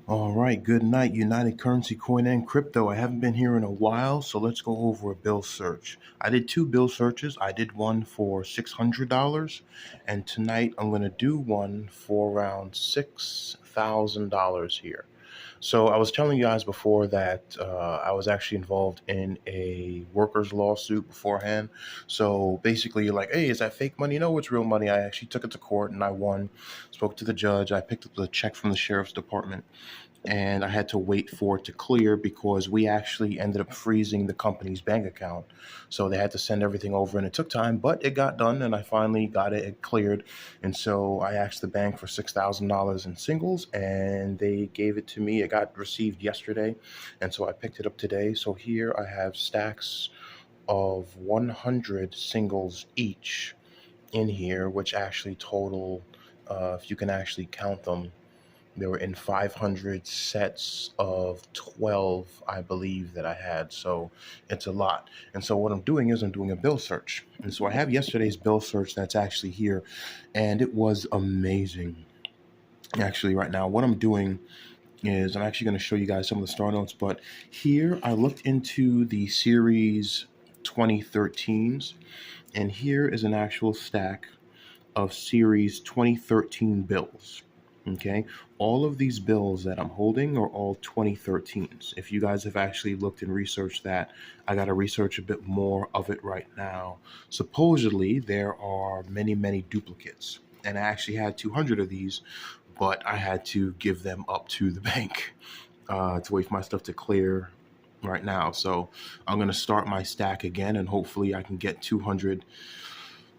All right, good night, United Currency Coin and Crypto. I haven't been here in a while, so let's go over a bill search. I did two bill searches. I did one for $600, and tonight I'm going to do one for around $6,000 here. So I was telling you guys before that I was actually involved in a workers' lawsuit beforehand. So basically, you're like, hey, is that fake money? No, it's real money. I actually took it to court and I won. Spoke to the judge. I picked up the check from the sheriff's department and I had to wait for it to clear because we actually ended up freezing the company's bank account. So they had to send everything over and it took time, but it got done and I finally got it cleared. And so I asked the bank for $6,000 in singles and they gave it to me. It got received yesterday. And so I picked it up today. So here I have stacks of 100 singles each in here, which actually total, if you can actually count them, they were in 500 sets of 12, I believe, that I had. So it's a lot. And so what I'm doing is I'm doing a bill search. And so I have yesterday's bill search that's actually here. And it was amazing. Actually, right now, what I'm doing is I'm actually going to show you guys some of the star notes. But here I looked into the series 2013s. And here is an actual stack of series 2013 bills. Okay, all of these bills that I'm holding are all 2013s. If you guys have actually looked and researched that, I got to research a bit more of it right now. Supposedly, there are many, many duplicates, and I actually had 200 of these, but I had to give them up to the bank to wait for my stuff to clear right now. So I'm going to start my stack again, and hopefully I can get 200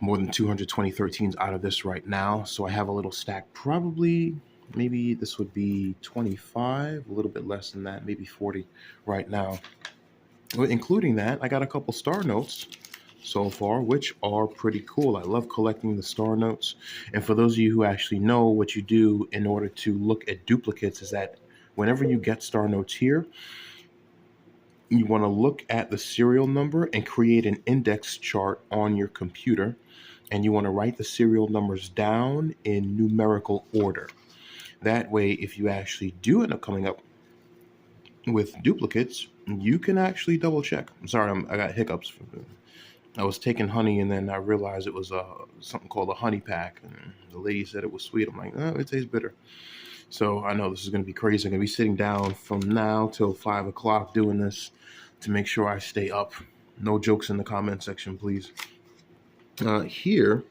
more than 200 2013s out of this right now. So I have a little stack, probably maybe this would be 25, a little bit less than that, maybe 40 right now. But including that, I got a couple star notes so far, which are pretty cool. I love collecting the star notes. And for those of you who actually know, what you do in order to look at duplicates is that whenever you get star notes here, you want to look at the serial number and create an index chart on your computer, and you want to write the serial numbers down in numerical order. That way, if you actually do end up coming up with duplicates, you can actually double check. I'm sorry, I got hiccups. I was taking honey and then I realized it was something called a honey pack. And the lady said it was sweet. I'm like, oh, it tastes bitter. So I know this is going to be crazy. I'm going to be sitting down from now till 5 o'clock doing this to make sure I stay up. No jokes in the comment section, please. Here,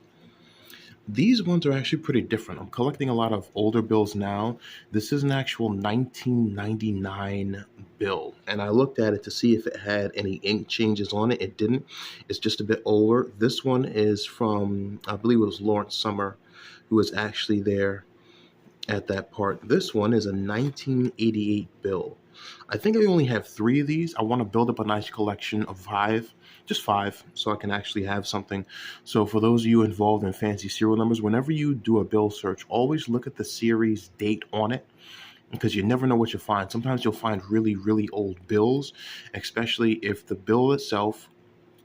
these ones are actually pretty different. I'm collecting a lot of older bills now. This is an actual 1999 bill, and I looked at it to see if it had any ink changes on it. It didn't. It's just a bit older. This one is from, I believe it was Lawrence Summer, who was actually there at that part. This one is a 1988 bill. I think I only have three of these. I want to build up a nice collection of five, just five, so I can actually have something. So for those of you involved in fancy serial numbers, whenever you do a bill search, always look at the series date on it, because you never know what you'll find. Sometimes you'll find really, really old bills, especially if the bill itself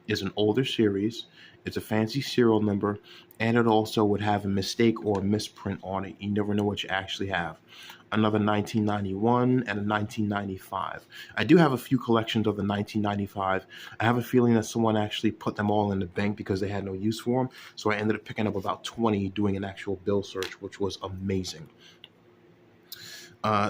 is an older series, it's a fancy serial number, and it also would have a mistake or a misprint on it. You never know what you actually have. Another 1991 and a 1995. I do have a few collections of the 1995. I have a feeling that someone actually put them all in the bank because they had no use for them. So I ended up picking up about 20 doing an actual bill search, which was amazing.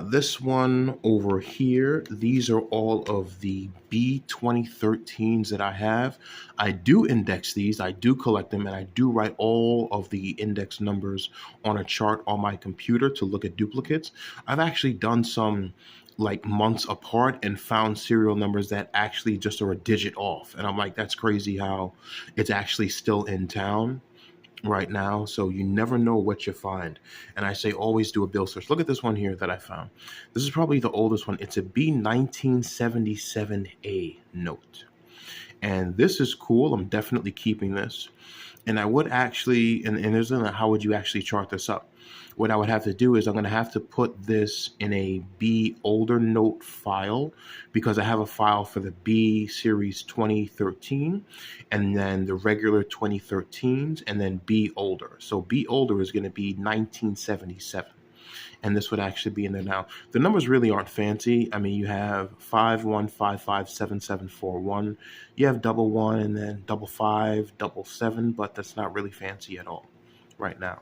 This one over here, these are all of the B 2013s that I have. I do index these, I do collect them, and I do write all of the index numbers on a chart on my computer to look at duplicates. I've actually done some like months apart and found serial numbers that actually just are a digit off. And I'm like, that's crazy how it's actually still in town right now. So you never know what you find. And I say always do a bill search. Look at this one here that I found. This is probably the oldest one. It's a B 1977A note. And this is cool. I'm definitely keeping this. And I would actually, and there's a, how would you actually chart this up? What I would have to do is I'm going to have to put this in a B older note file, because I have a file for the B series 2013 and then the regular 2013s and then B older. So B older is going to be 1977. and this would actually be in there. Now, the numbers really aren't fancy. I mean, you have 51557741. You have double one and then double five, double seven, but that's not really fancy at all right now.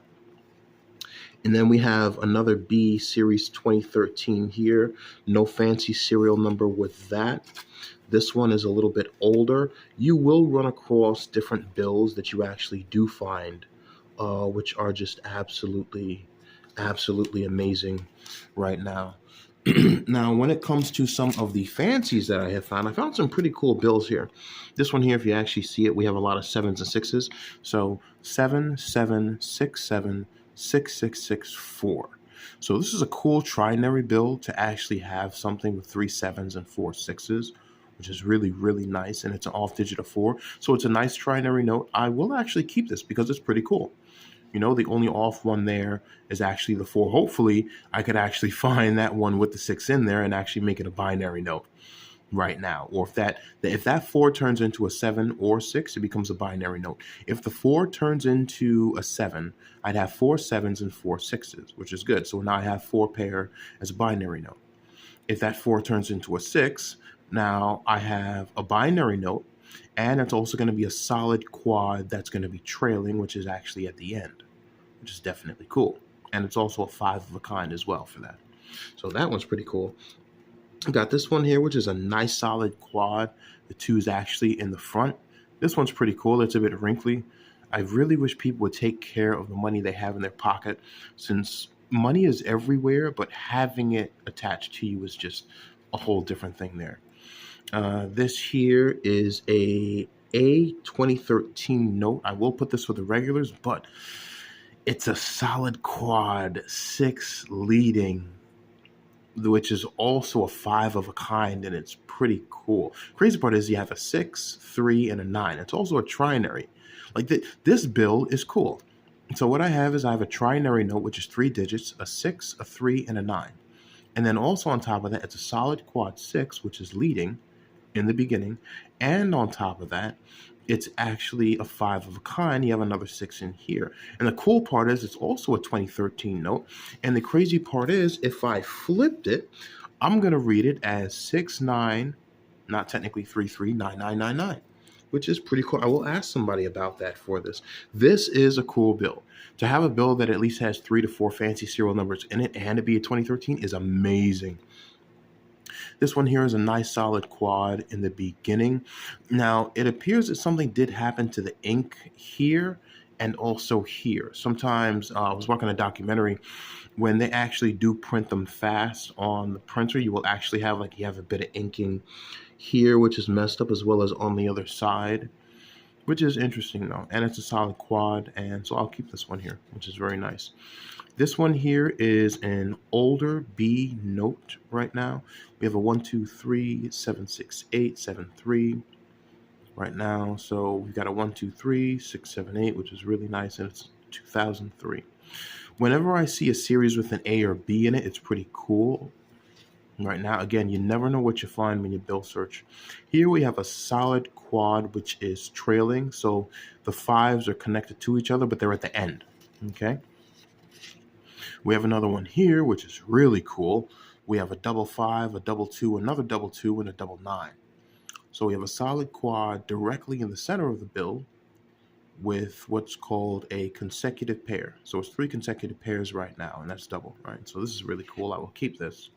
And then we have another B Series 2013 here. No fancy serial number with that. This one is a little bit older. You will run across different bills that you actually do find, which are just absolutely amazing right now. Now, when it comes to some of the fancies that I found some pretty cool bills here. This one here, if you actually see it, we have a lot of sevens and sixes. So 77676664. So this is a cool trinary bill to actually have something with 3 sevens and 4 sixes, which is really, really nice. And it's an off digit of 4. So it's a nice trinary note. I will actually keep this because it's pretty cool. You know, the only off one there is actually the 4. Hopefully, I could actually find that one with the 6 in there and actually make it a binary note right now. Or if that 4 turns into a 7 or 6, it becomes a binary note. If the 4 turns into a 7, I'd have 4 sevens and 4 sixes, which is good. So now I have 4 pair as a binary note. If that 4 turns into a 6, now I have a binary note. And it's also going to be a solid quad that's going to be trailing, which is actually at the end, which is definitely cool. And it's also a 5 of a kind as well for that. So that one's pretty cool. I got this one here, which is a nice solid quad. The 2 is actually in the front. This one's pretty cool. It's a bit wrinkly. I really wish people would take care of the money they have in their pocket, since money is everywhere, but having it attached to you is just a whole different thing there. This here is a 2013 note. I will put this for the regulars, but it's a solid quad 6 leading, which is also a 5 of a kind, and it's pretty cool. Crazy part is you have a 6, 3, and a 9. It's also a trinary. Like this bill is cool. So what I have is I have a trinary note, which is 3 digits, a 6, a 3, and a 9. And then also on top of that, it's a solid quad 6, which is leading in the beginning. And on top of that, it's actually a 5 of a kind. You have another 6 in here. And the cool part is it's also a 2013 note. And the crazy part is if I flipped it, I'm going to read it as 69, not technically 339999, which is pretty cool. I will ask somebody about that for this. This is a cool bill. To have a bill that at least has 3 to 4 fancy serial numbers in it and to be a 2013 is amazing. This one here is a nice solid quad in the beginning. Now, it appears that something did happen to the ink here and also here. Sometimes I was watching a documentary when they actually do print them fast on the printer, you will actually have you have a bit of inking here, which is messed up, as well as on the other side, which is interesting though. And it's a solid quad, and so I'll keep this one here, which is very nice. This one here is an older B note right now. We have a 1, 2, 3, 7, 6, 8, 7, 3 right now. So we've got a 1, 2, 3, 6, 7, 8, which is really nice, and it's 2003. Whenever I see a series with an A or B in it, it's pretty cool. Right now, again, you never know what you find when you bill search. Here we have a solid quad, which is trailing. So the 5s are connected to each other, but they're at the end. Okay. We have another one here, which is really cool. We have a double 5, a double 2, another double 2, and a double 9. So we have a solid quad directly in the center of the bill with what's called a consecutive pair. So it's 3 consecutive pairs right now, and that's double, right? So this is really cool. I will keep this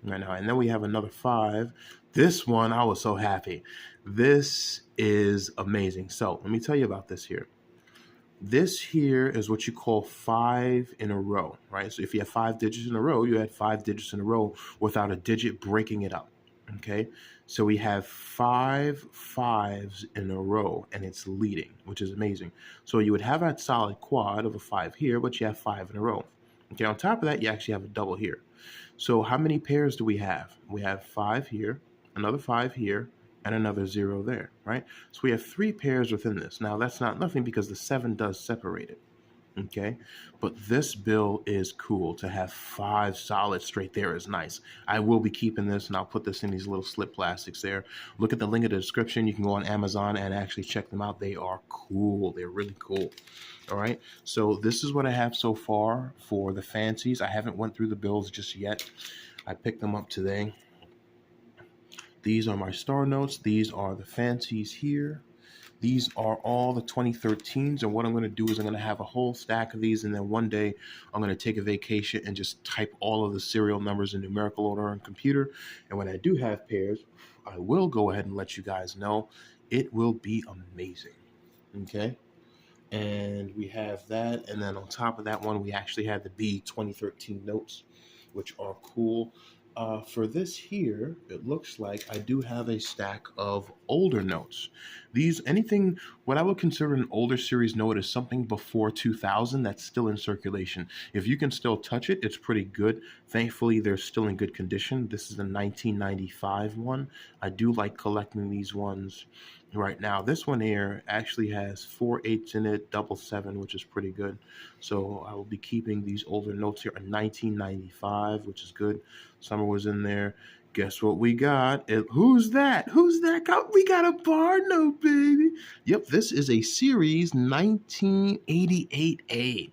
right now. And then we have another 5. This one, I was so happy. This is amazing. So let me tell you about this here. This here is what you call 5 in a row, right? So if you have 5 digits in a row, you had 5 digits in a row without a digit breaking it up, okay? So we have 5 5s in a row, and it's leading, which is amazing. So you would have that solid quad of a 5 here, but you have 5 in a row. Okay, on top of that, you actually have a double here. So how many pairs do we have? We have 5 here, another 5 here, and another 0 there, right? So we have 3 pairs within this. Now, that's not nothing because the 7 does separate it, Okay, but this bill is cool. To have 5 solids straight there is nice. I will be keeping this, and I'll put this in these little slip plastics there. Look at the link in the description. You can go on Amazon and actually check them out. They are cool. They're really cool. All right, so this is what I have so far for the fancies. I haven't went through the bills just yet. I picked them up today. These are my star notes. These are the fancies here. These are all the 2013s, and what I'm going to do is I'm going to have a whole stack of these, and then one day I'm going to take a vacation and just type all of the serial numbers in numerical order on computer. And when I do have pairs, I will go ahead and let you guys know. It will be amazing. Okay, and we have that, and then on top of that one, we actually have the B 2013 notes, which are cool. For this here, it looks like I do have a stack of older notes. These, anything, what I would consider an older series note is something before 2000 that's still in circulation. If you can still touch it, it's pretty good. Thankfully, they're still in good condition. This is the 1995 one. I do like collecting these ones right now. This one here actually has 4 8s in it, double 7, which is pretty good. So I will be keeping these older notes here in 1995, which is good. Summer was in there. Guess what we got? Who's that? Who's that? We got a bar note, baby. Yep, this is a series 1988A,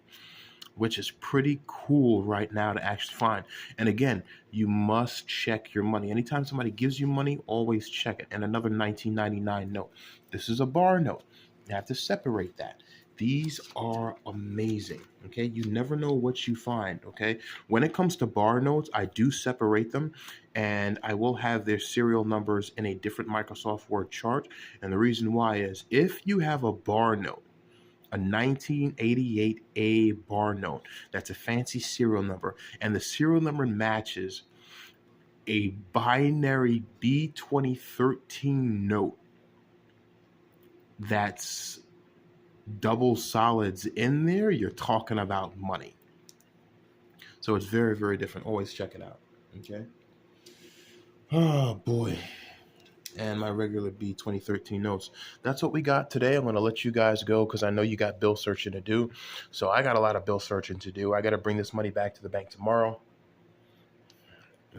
which is pretty cool right now to actually find. And again, you must check your money. Anytime somebody gives you money, always check it. And another 1999 note. This is a bar note. You have to separate that. These are amazing, okay? You never know what you find, okay? When it comes to bar notes, I do separate them, and I will have their serial numbers in a different Microsoft Word chart. And the reason why is if you have a bar note, a 1988A bar note, that's a fancy serial number, and the serial number matches a binary B 2013 note that's double solids in there, you're talking about money. So it's very, very different. Always check it out. Okay. Oh boy. And my regular B 2013 notes. That's what we got today. I'm going to let you guys go because I know you got bill searching to do. So I got a lot of bill searching to do. I got to bring this money back to the bank tomorrow.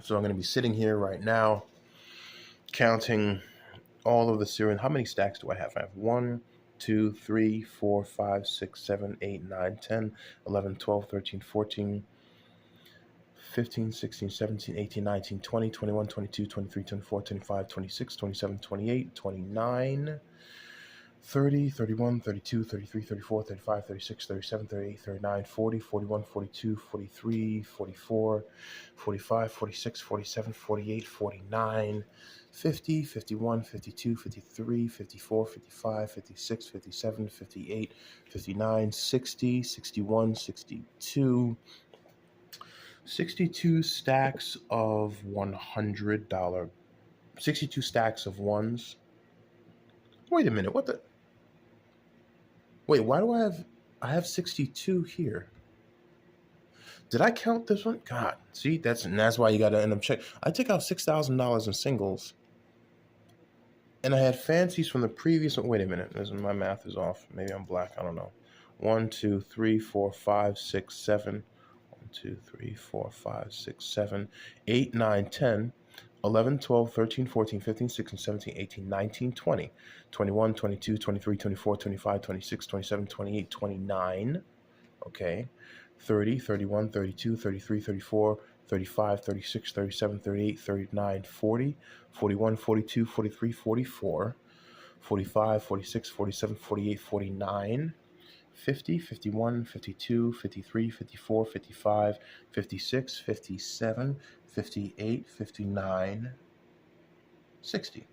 So I'm going to be sitting here right now counting all of the serial. How many stacks do I have? I have 1, 2, 3, 4, 5, 6, 7, 8, 9, 10, 11, 12, 13, 14, 15, 16, 17, 18, 19, 20, 21, 22, 23, 24, 25, 26, 27, 28, 29, 30, 31, 32, 33, 34, 35, 36, 37, 38, 39, 40, 41, 42, 43, 44, 45, 46, 47, 48, 49, 50, 51, 52, 53, 54, 55, 56, 57, 58, 59, 60, 61, 62, 62 stacks of $100, 62 stacks of ones. Wait a minute, what the? Wait, why do I have 62 here? Did I count this one? God, see, that's why you got to end up checking. I took out $6,000 in singles, and I had fancies from the previous one. Wait a minute, my math is off. Maybe I'm black. I don't know. 1, 2, 3, 4, 5, 6, 7. 1, 2, 3, 4, 5, 6, 7, 8, 9, 10. 11, 12, 13, 14, 15, 16, 17, 18, 19, 20, 21, 22, 23, 24, 25, 26, 27, 28, 29, okay, 30, 31, 32, 33, 34, 35, 36, 37, 38, 39, 40, 41, 42, 43, 44, 45, 46, 47, 48, 49, 50, 51, 52, 53, 54, 55, 56, 57, 58, 59, 60,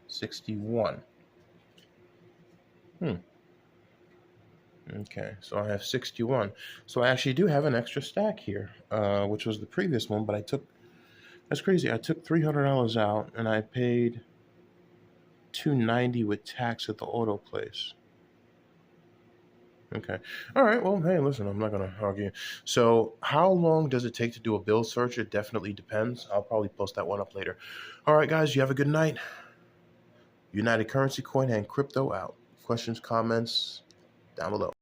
61. Okay, so I have 61. So I actually do have an extra stack here, which was the previous one, but that's crazy. I took $300 out and I paid $290 with tax at the auto place. Okay. All right. Well, hey, listen, I'm not going to argue. So how long does it take to do a bill search? It definitely depends. I'll probably post that one up later. All right, guys, you have a good night. United Currency Coin and Crypto out. Questions, comments down below.